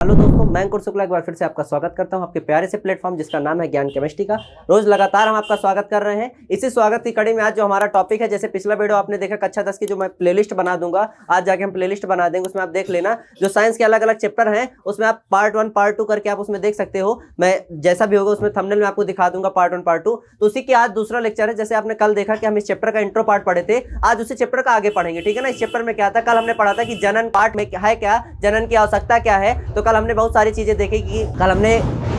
Hello दोस्तों, मैं अंकुर शुक्ला एक बार फिर से आपका स्वागत करता हूं आपके प्यारे से प्लेटफॉर्म जिसका नाम है ज्ञान केमिस्ट्री का। रोज लगातार हम आपका स्वागत कर रहे हैं। इसी स्वागत की कड़ी में आज जो हमारा टॉपिक है, जैसे पिछला वीडियो आपने देखा कक्षा 10 की जो मैं प्लेलिस्ट बना दूंगा, आज जाके हम प्लेलिस्ट बना देंगे, उसमें आप देख लेना जो साइंस के अलग अलग चैप्टर हैं उसमें आप पार्ट 1 पार्ट 2 करके आप उसमें देख सकते हो। मैं जैसा भी होगा उसमें थंबनेल में आपको दिखा दूंगा पार्ट 1 पार्ट 2। तो उसी के आज दूसरा लेक्चर है। जैसे आपने कल देखा कि हम इस चैप्टर का इंट्रो पार्ट पढ़े थे, आज उसी चैप्टर का आगे पढ़ेंगे, ठीक है ना। इस चैप्टर में क्या था, कल हमने पढ़ा था कि जनन पार्ट में है क्या, जनन की आवश्यकता क्या है। तो कल हमने बहुत सारी चीजें देखी कि कल हमने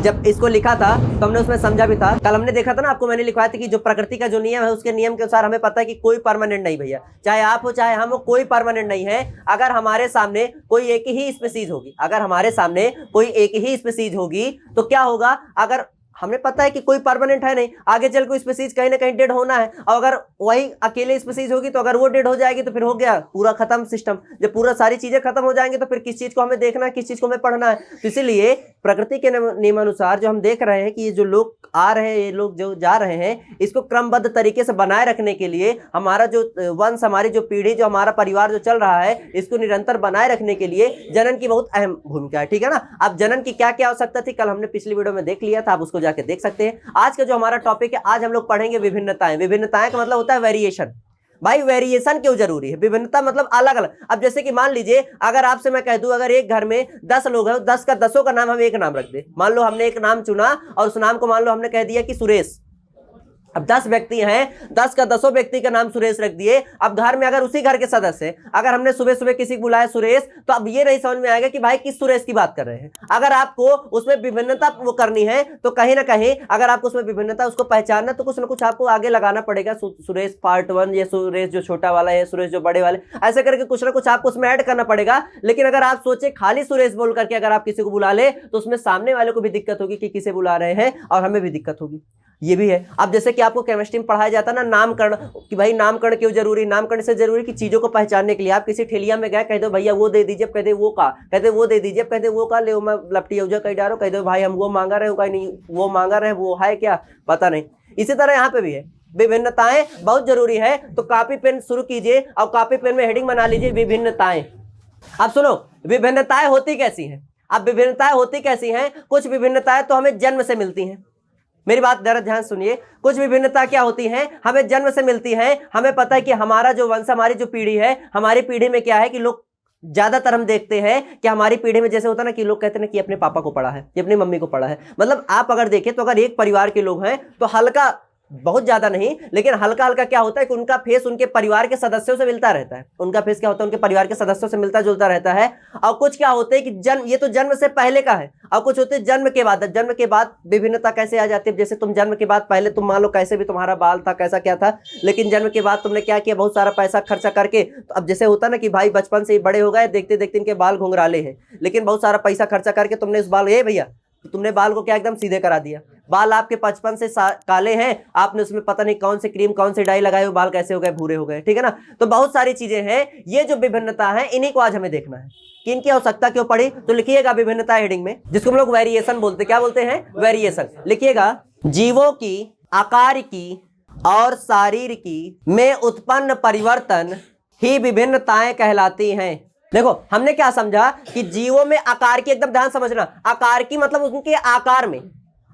जब इसको लिखा था तो हमने उसमें समझा भी था। कल हमने देखा था ना, आपको मैंने लिखवाया था कि जो प्रकृति का जो नियम है उसके नियम के अनुसार हमें पता है कि कोई परमानेंट नहीं भैया, चाहे आप हो चाहे हम हो, कोई परमानेंट नहीं है। अगर हमारे सामने कोई एक ही स्पीसीज होगी, अगर हमारे सामने कोई एक ही स्पीसीज होगी तो क्या होगा, अगर हमें पता है कि कोई परमानेंट है नहीं, आगे चल कोई स्पीसीज कहीं ना कहीं डेड होना है, और अगर वही अकेले स्पीसीज होगी तो अगर वो डेड हो जाएगी तो फिर हो गया पूरा खत्म सिस्टम। जब पूरा सारी चीजें खत्म हो जाएंगी तो फिर किस चीज को हमें देखना है, किस चीज को हमें पढ़ना है। तो इसीलिए प्रकृति के नियमानुसार जो हम देख रहे हैं कि ये जो लोग आ रहे हैं, ये लोग जो जा रहे हैं, इसको क्रमबद्ध तरीके से बनाए रखने के लिए हमारा जो वंश, हमारी जो पीढ़ी, जो हमारा परिवार जो चल रहा है, इसको निरंतर बनाए रखने के लिए जनन की बहुत अहम भूमिका है, ठीक है ना। अब जनन की क्या क्या आवश्यकता थी कल हमने पिछली वीडियो में देख लिया था, आप उसको जाके देख सकते हैं। आज का जो हमारा टॉपिक है, आज हम लोग पढ़ेंगे विभिन्नताएं। विभिन्नताएं का मतलब होता है वेरिएशन। भाई वेरिएशन क्यों जरूरी है, विभिन्नता मतलब अलग अलग। अब जैसे कि मान लीजिए अगर आपसे मैं कह दूं, अगर एक घर में 10 लोग हैं, 10 का 10 का नाम हम एक नाम रख दे। मान लो हमने एक नाम चुना और उस नाम को मान लो हमने कह दिया कि सुरेश। अब 10 व्यक्ति हैं, 10 का 10 व्यक्ति का नाम सुरेश रख दिए। अब घर में अगर उसी घर के सदस्य, अगर हमने सुबह सुबह किसी को बुलाया सुरेश, तो अब ये नहीं समझ में आएगा कि भाई किस सुरेश की बात कर रहे हैं। अगर आपको उसमें विभिन्नता वो करनी है तो कहीं ना कहीं अगर आपको उसमें विभिन्नता उसको पहचानना, तो कुछ ना कुछ आपको आगे लगाना पड़ेगा। सुरेश पार्ट 1, ये सुरेश जो छोटा वाला है, सुरेश जो बड़े वाले, ऐसे करके कुछ ना कुछ आपको उसमें ऐड करना पड़ेगा। लेकिन अगर आप सोचे खाली सुरेश बोल करके अगर आप किसी को बुला ले तो उसमें सामने वाले को भी दिक्कत होगी कि किसे बुला रहे हैं, और हमें भी दिक्कत होगी। ये भी है। अब जैसे कि आपको केमिस्ट्री में पढ़ाया जाता है ना नामकरण, कि भाई नामकरण क्यों जरूरी, नामकरण से जरूरी कि चीजों को पहचानने के लिए। आप किसी ठेलिया में गए, कह दो भैया वो दे दीजिए, कहते वो का, कहते वो दे दीजिए, कहते वो का, ले मैं लपटी उजा कह डालो, कह दो भाई हम वो मांगा रहे हो, कहीं नहीं वो मांगा रहे, वो है क्या पता नहीं। इसी तरह यहाँ पे भी है, विभिन्नताएं बहुत जरूरी है। तो कॉपी पेन शुरू कीजिए और कॉपी पेन में हेडिंग बना लीजिए विभिन्नताएं। अब सुनो, विभिन्नताएं होती कैसी हैं। अब विभिन्नताएं होती कैसी हैं, कुछ विभिन्नताएं तो हमें जन्म से मिलती हैं। मेरी बात जरा ध्यान सुनिए। कुछ विभिन्नता क्या होती हैं, हमें जन्म से मिलती है। हमें पता है कि हमारा जो वंश, हमारी जो पीढ़ी है, हमारी पीढ़ी में क्या है कि लोग ज्यादातर हम देखते हैं कि हमारी पीढ़ी में जैसे होता है ना कि लोग कहते हैं कि अपने पापा को पढ़ा है, कि अपनी मम्मी को पढ़ा है। मतलब आप अगर देखें तो अगर एक परिवार के लोग हैं तो हल्का, बहुत ज्यादा नहीं लेकिन हल्का हल्का क्या होता है कि उनका फेस उनके परिवार के सदस्यों से मिलता रहता है। उनका फेस क्या होता है, उनके परिवार के सदस्यों से मिलता जुलता रहता है। और कुछ क्या होते हैं कि जन्म, ये तो जन्म से पहले का है, और कुछ होते हैं जन्म के बाद। जन्म के बाद विभिन्नता कैसे आ जाती है, जैसे तुम जन्म के बाद, पहले तुम मान लो कैसे भी तुम्हारा बाल था, कैसा क्या था, लेकिन जन्म के बाद तुमने क्या किया, बहुत सारा पैसा खर्चा करके। तो अब जैसे होता ना कि भाई बचपन से ही बड़े हो गए, देखते देखते इनके बाल घुंघराले हैं, लेकिन बहुत सारा पैसा खर्चा करके तुमने इस बाल, ये भैया तुमने बाल को क्या एकदम सीधे करा दिया। बाल आपके 55 से काले हैं, आपने उसमें पता नहीं कौन से क्रीम, कौन से डाई लगाए, बाल कैसे हो गए, भूरे हो गए, ठीक है ना। तो बहुत सारी चीजें हैं, ये जो विभिन्नता है इन्हीं को आज हमें देखना है कि इनकी आवश्यकता क्यों पड़ी। तो लिखिएगा विभिन्नता हेडिंग में, जिसको हम लोग वेरिएशन बोलते, क्या बोलते हैं, वेरिएशन। लिखिएगा जीवों की आकार की और शरीर की में उत्पन्न परिवर्तन ही विभिन्नताएं कहलाती हैं। देखो हमने क्या समझा कि जीवों में आकार की, एकदम ध्यान समझना, आकार की मतलब उनके आकार में,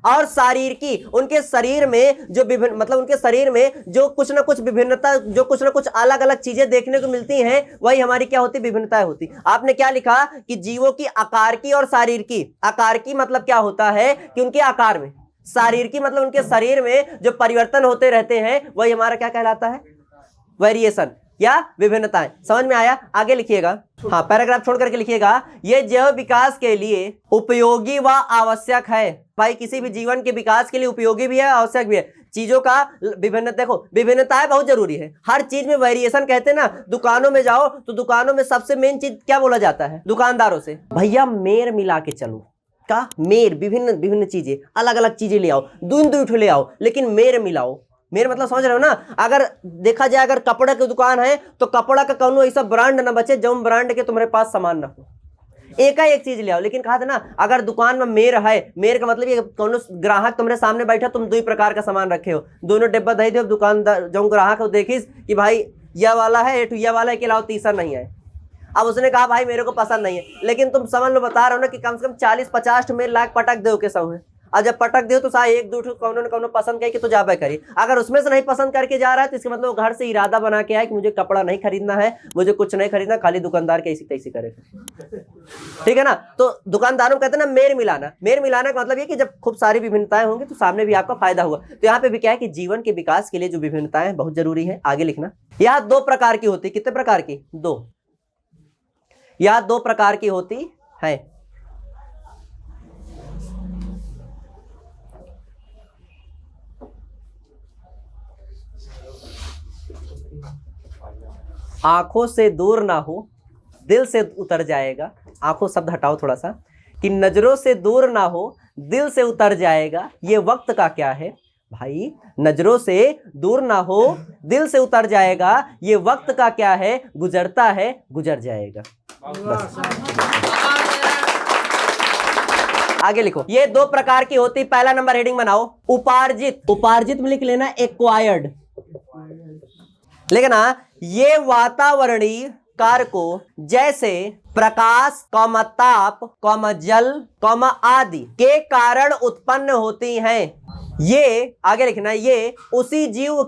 और शरीर की उनके शरीर में जो विभिन्न, मतलब उनके शरीर में जो कुछ ना कुछ विभिन्नता, जो कुछ ना कुछ अलग अलग चीजें देखने को मिलती हैं, वही हमारी क्या होती, विभिन्नताएं होती। आपने क्या लिखा कि जीवों की आकार की और शरीर की। आकार की मतलब क्या होता है कि उनके आकार में, शरीर की मतलब उनके शरीर में जो परिवर्तन होते रहते हैं, वही हमारा क्या कहलाता है, वेरिएशन या विभिन्नताएं। समझ में आया। आगे लिखिएगा, हाँ पैराग्राफ छोड़ करके लिखिएगा, ये जैव विकास के लिए उपयोगी व आवश्यक है। भाई किसी भी जीवन के विकास के लिए उपयोगी भी है, आवश्यक भी है। चीजों का विभिन्न, देखो विभिन्नताएं बहुत जरूरी है। हर चीज में वेरिएशन कहते हैं ना। दुकानों में जाओ तो दुकानों में सबसे मेन चीज क्या बोला जाता है दुकानदारों से, भैया मेर मिला के चलो। का मेर, विभिन्न विभिन्न चीजें, अलग अलग चीजें ले आओ, दून दूठ ले आओ, लेकिन मेर मिलाओ। मेरे मतलब समझ रहे हो ना। अगर देखा जाए अगर कपड़ा की दुकान है तो कपड़ा का कौनो ऐसा ब्रांड ना बचे जो ब्रांड के तुम्हारे पास सामान ना हो, एक ही एक चीज ले आओ। लेकिन कहा था ना, अगर दुकान में मेर है, मेर का मतलब ये कौनो ग्राहक तुम्हारे सामने बैठा, तुम दो ही प्रकार का सामान रखे हो, दोनों डिब्बा दही दो, दुकानदार जो ग्राहक हो देखिस कि भाई यह वाला है, यह वाला है के अलावा तीसरा नहीं है। अब उसने कहा भाई मेरे को पसंद नहीं है, लेकिन तुम समझ लो बता रहे हो ना कि कम से कम 40-50 मेल लाख पटक दो के सब है। और जब पटक दो तो सा एक दो कौनो न कौनो पसंद करके तो जाबे करी। अगर उसमें से नहीं पसंद करके जा रहा है तो इसका मतलब घर से इरादा बना के आए कि मुझे कपड़ा नहीं खरीदना है, मुझे कुछ नहीं खरीदना, खाली दुकानदार कैसी तैसी करे। ठीक है ना। तो दुकानदारों कहते हैं ना मेल मिलाना। मेल मिलाना का मतलब ये कि जब खूब सारी विभिन्नताएं होंगी तो सामने भी आपका फायदा होगा। तो यहाँ पे भी क्या है कि जीवन के विकास के लिए जो विभिन्नताएं बहुत जरूरी है। आगे लिखना, यह 2 प्रकार की होती। कितने प्रकार की? 2। यह 2 प्रकार की होती है। आंखों से दूर ना हो, दिल से उतर जाएगा। आंखों शब्द हटाओ थोड़ा सा, कि नजरों से दूर ना हो, दिल से उतर जाएगा। ये वक्त का क्या है भाई? नजरों से दूर ना हो, दिल से उतर जाएगा। ये वक्त का क्या है? गुजरता है, गुजर जाएगा। आगे लिखो, ये 2 प्रकार की होती। पहला नंबर हेडिंग बनाओ, उपार्जित। उपार्जित में लिख लेना एक्वायर्ड। लिखना, ये वातावरणीय कारकों जैसे प्रकाश, ताप, जल, आदि के कारण उत्पन्न होती हैं। ये आगे लिखना, ये उसी जीव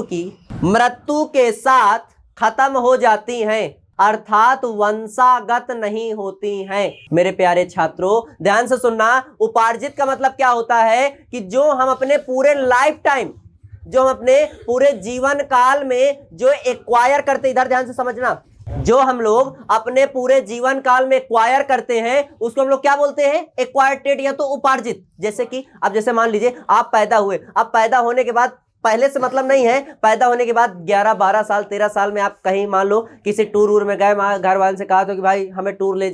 की मृत्यु के साथ खत्म हो जाती हैं, अर्थात वंशागत नहीं होती हैं। मेरे प्यारे छात्रों ध्यान से सुनना, उपार्जित का मतलब क्या होता है कि जो हम अपने पूरे लाइफ टाइम, जो हम अपने पूरे जीवन काल में जो एक्वायर करते, इधर ध्यान से समझना, जो हम लोग अपने पूरे जीवन काल में एक्वायर करते हैं उसको हम लोग क्या बोलते हैं? एक्वायर्ड या तो उपार्जित। जैसे कि अब जैसे मान लीजिए आप पैदा हुए, अब पैदा होने के बाद पहले से मतलब नहीं है, पैदा होने के बाद 11-12 साल 13 साल में आप कहीं मान लो किसी टूर में गए, घर वाले से कहा तो कि भाई हमें टूर ले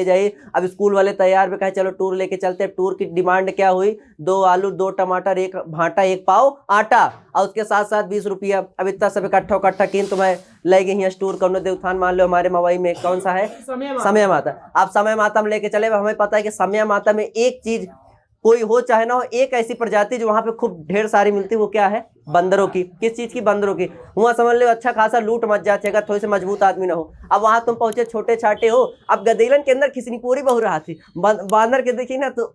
जाइए। अब स्कूल वाले तैयार भी कहे चलो टूर लेके चलते। टूर की डिमांड क्या हुई? 2 आलू, 2 टमाटर, 1 भाटा, 1 पाव आटा, और उसके साथ साथ 20 रुपया। अब इतना सब इकट्ठा कीन तुम्हें ले गई टूर करने देवथान, मान लो हमारे मवई में कौन सा है? समय माता। आप समय माता में लेके चले, हमें पता है कि समय माता में एक चीज कोई हो चाहे ना हो, एक ऐसी प्रजाति जो वहां पे खूब ढेर सारी मिलती, वो क्या है? बंदरों की। किस चीज की? बंदरों की। वहां समझ लो अच्छा खासा लूट मच जाते अगर थोड़े से मजबूत आदमी ना हो। अब वहां तुम पहुंचे छोटे छाटे हो। अब गदेलन के अंदर खिसनी पूरी बहु रहा थी, बांदर के देखिए ना, तो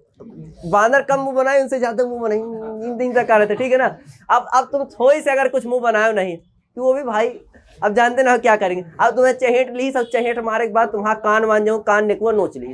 बांदर कम मुंह बनाए उनसे ज्यादा मुंह बनाई कर रहे थे। ठीक है ना। अब तुम थोड़ी से अगर कुछ मुंह बनाए नहीं तो वो भी भाई अब जानते ना क्या करेंगे। अब तुम्हें चहेट ली, सब चहेट मारे के बाद तुम्हारा कान मान जाऊं, कान निकवा नोच ली।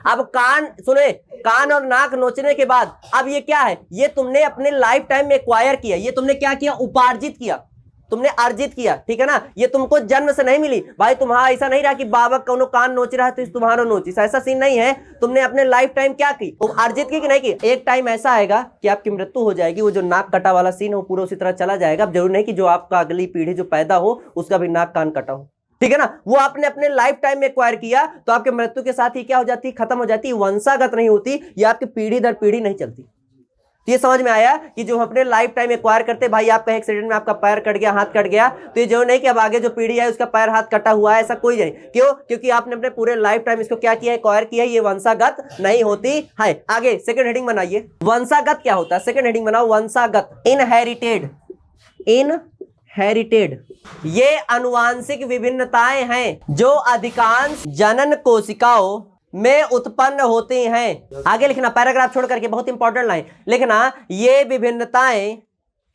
अब कान सुने, कान और नाक नोचने के बाद अब ये क्या है? ये तुमने अपने लाइफ टाइम में एक्वायर किया। ये तुमने क्या किया? उपार्जित किया, तुमने अर्जित किया। ठीक है ना। ये तुमको जन्म से नहीं मिली भाई। तुम्हारा ऐसा नहीं रहा कि बाबा कौनो कान नोच रहा है तो तुम्हारा नोचिस, ऐसा सीन नहीं है। तुमने अपने लाइफ टाइम क्या की? अर्जित की कि नहीं की? एक टाइम ऐसा आएगा कि आपकी मृत्यु हो जाएगी, वो जो नाक कटा वाला सीन है वो पूरा उसी तरह चला जाएगा। अब जरूरी नहीं कि जो आपका अगली पीढ़ी जो पैदा हो उसका भी नाक कान कटा हो। ठीक है ना। वो आपने अपने लाइफ टाइम में एक्वायर किया तो आपके मृत्यु के साथ ही क्या हो जाती? खत्म हो जाती, वंशागत नहीं होती। ये आपकी पीढ़ी दर पीढ़ी नहीं चलती। तो ये समझ में आया कि जो अपने लाइफ टाइम एक्वायर करते, भाई आपका एक्सीडेंट में आपका पैर कट गया, हाथ कट गया, तो ये जो नहीं कि अब आगे जो पीढ़ी है उसका पैर हाथ कटा हुआ है, ऐसा कोई नहीं। क्यों? क्योंकि आपने अपने पूरे लाइफ टाइम इसको क्या किया? एक्वायर किया। ये वंशागत नहीं होती है। आगे सेकंड हेडिंग बनाइए, वंशागत क्या होता है? सेकंड हेडिंग बनाओ, वंशागत। इनहेरिटेड। इनहेरिटेड ये अनुवांशिक विभिन्नताएं हैं जो अधिकांश जनन कोशिकाओं में उत्पन्न होती हैं। आगे लिखना, पैराग्राफ छोड़ करके बहुत इंपॉर्टेंट लाइन लिखना, ये विभिन्नताएं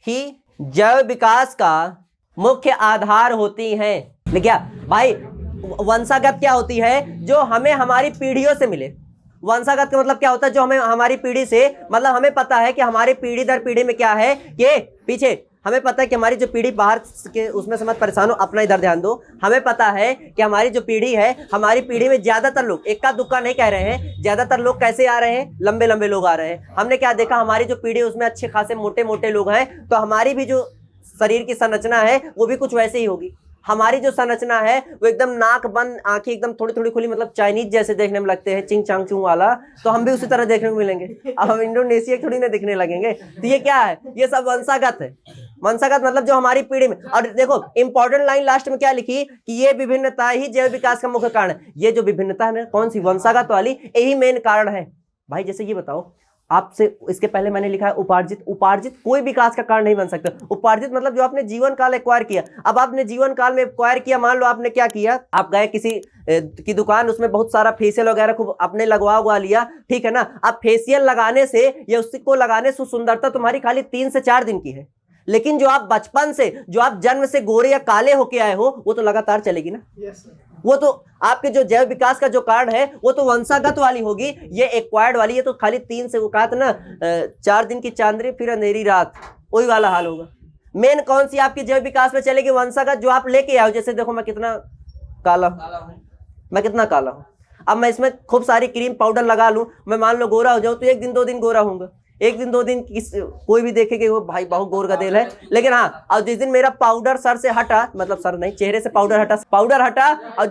ही जैव विकास का मुख्य आधार होती हैं। लिखिए भाई, वंशागत क्या होती है? जो हमें हमारी पीढ़ियों से मिले। वंशागत का मतलब क्या होता है? जो हमें हमारी पीढ़ी से, मतलब हमें पता है कि हमारी पीढ़ी दर पीढ़ी में क्या है कि पीछे हमें पता है कि हमारी जो पीढ़ी बाहर के उसमें से मत परेशान हो, अपना इधर ध्यान दो। हमें पता है कि हमारी जो पीढ़ी है, हमारी पीढ़ी में ज्यादातर लोग, इक्का दुक्का नहीं कह रहे हैं, ज्यादातर लोग कैसे आ रहे हैं? लंबे लंबे लोग आ रहे हैं। हमने क्या देखा? हमारी जो पीढ़ी है उसमें अच्छे खासे मोटे मोटे लोग हैं, तो हमारी भी जो शरीर की संरचना है वो भी कुछ वैसे ही होगी। हमारी जो संरचना है वो एकदम नाक बंद, आंखें एकदम थोड़ी थोड़ी खुली, मतलब चाइनीज जैसे देखने में लगते हैं, चिंग चांग चूंग वाला, तो हम भी उसी तरह देखने को मिलेंगे। अब हम इंडोनेशिया थोड़ी ना दिखने लगेंगे। तो ये क्या है? ये सब वंशागत है। वंशागत मतलब जो हमारी पीढ़ी में। और देखो इंपॉर्टेंट लाइन लास्ट में क्या लिखी कि ये विभिन्नता ही जैव विकास का मुख्य कारण है। ये जो विभिन्नता है ना, कौन सी? वंशागत वाली, यही मेन कारण है। भाई जैसे ये बताओ, आपसे इसके पहले मैंने लिखा है उपार्जित। उपार्जित कोई विकास का कारण नहीं बन सकता। उपार्जित मतलब जो आपने जीवन काल एक्वायर किया। अब आपने जीवन काल में एक्वायर किया, मान लो आपने क्या किया, आप गए किसी की दुकान, उसमें बहुत सारा फेशियल वगैरह खूब आपने लगवा लिया, ठीक है ना। अब फेशियल लगाने से या उसको लगाने से सुंदरता तुम्हारी खाली 3 से 4 दिन की है, लेकिन जो आप बचपन से, जो आप जन्म से गोरे या काले होके आए हो, वो तो लगातार चलेगी ना। वो तो आपके जो जैव विकास का जो कारण है वो तो वंशागत वाली होगी, ये एक्वायर्ड वाली है तो खाली 3 से, वो कहा था ना 4 दिन की चांदनी फिर अंधेरी रात, वही वाला हाल होगा। मेन कौन सी आपकी जैव विकास में चलेगी? वंशागत, जो आप लेके आओ। जैसे देखो मैं कितना काला हूं, मैं कितना काला हूं। अब मैं इसमें खूब सारी क्रीम पाउडर लगा लूं, मैं मान लो गोरा हो जाऊं, तो 1 दिन 2 दिन गोरा होऊंगा, 1 दिन 2 दिन कोई भी देखे कि वो भाई बहुत गोर का दिल है। लेकिन हाँ, और जिस दिन मेरा पाउडर सर से हटा, मतलब सर नहीं, चेहरे से पाउडर हटा और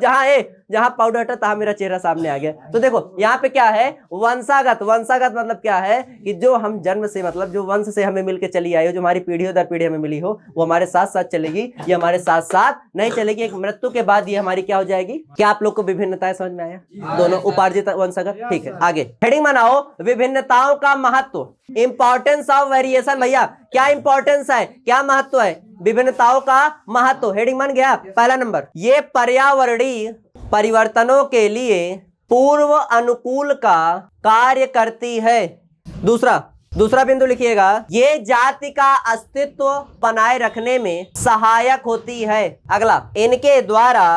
जहां पाउडर हटा तहां मेरा चेहरा सामने आ गया। तो देखो यहाँ पे क्या है, वंशागत। वंशागत मतलब क्या है कि जो हम जन्म से, मतलब जो वंश से हमें मिलकर चली आई हो, जो हमारी पीढ़ी दर पीढ़ी हमें मिली हो, वो हमारे साथ साथ चलेगी। ये हमारे साथ साथ नहीं चलेगी, एक मृत्यु के बाद ये हमारी क्या हो जाएगी। क्या आप लोग को विभिन्नताएं समझ में आया? दोनों उपार्जित वंशागत, ठीक है। आगे हेडिंग बनाओ, विभिन्नताओं का महत्व, इंपॉर्टेंस ऑफ वेरिएशन। भैया क्या इंपॉर्टेंस है, क्या महत्व है? विभिन्नताओं का महत्व, हेडिंग बन गया पहला नंबर। ये पर्यावरणीय परिवर्तनों के लिए पूर्व अनुकूल का कार्य करती है। दूसरा बिंदु लिखिएगा, ये जाति का अस्तित्व बनाए रखने में सहायक होती है। अगला, इनके द्वारा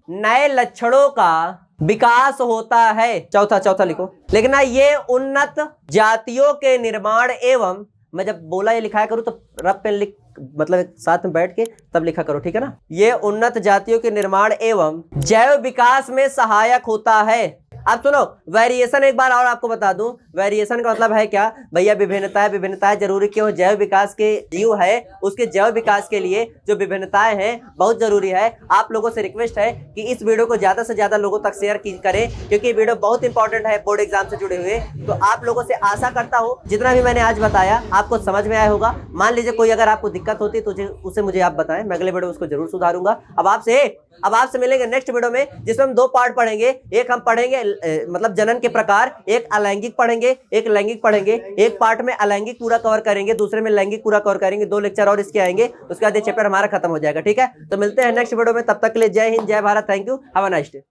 नए लक्षणों का विकास होता है। चौथा लिखो, लिखना ये उन्नत जातियों के निर्माण एवं, मैं जब बोला ये लिखाया करूं तो रफ पेन लिख, मतलब साथ में बैठ के तब लिखा करो, ठीक है ना। ये उन्नत जातियों के निर्माण एवं जैव विकास में सहायक होता है। अब सुनो, वेरिएशन एक बार और आपको बता दूं, वेरिएशन का मतलब है क्या भैया? विभिन्नताएं जरूरी क्यों? जैव विकास के जीव है, उसके जैव विकास के लिए जो विभिन्नताएं हैं बहुत जरूरी है। आप लोगों से रिक्वेस्ट है कि इस वीडियो को ज्यादा से ज्यादा लोगों तक शेयर करें, क्योंकि ये वीडियो बहुत इंपॉर्टेंट है बोर्ड एग्जाम से जुड़े हुए। तो आप लोगों से आशा करता हूँ जितना भी मैंने आज बताया आपको समझ में आया होगा। मान लीजिए कोई अगर आपको दिक्कत होती है तो उसे मुझे आप बताएं, मैं अगले वीडियो में उसको जरूर सुधारूंगा। अब आपसे मिलेंगे नेक्स्ट वीडियो में, जिसमें हम 2 पार्ट पढ़ेंगे। एक हम पढ़ेंगे मतलब जनन के प्रकार, एक अलैंगिक पढ़ेंगे, एक लैंगिक पढ़ेंगे। एक पार्ट में अलैंगिक पूरा कवर करेंगे, दूसरे में लैंगिक पूरा कवर करेंगे। 2 लेक्चर और इसके आएंगे, उसके बाद ये चैप्टर हमारा खत्म हो जाएगा, ठीक है। तो मिलते हैं नेक्स्ट वीडियो में, तब तक के लिए जय हिंद, जय Bharat, thank you, have a nice day.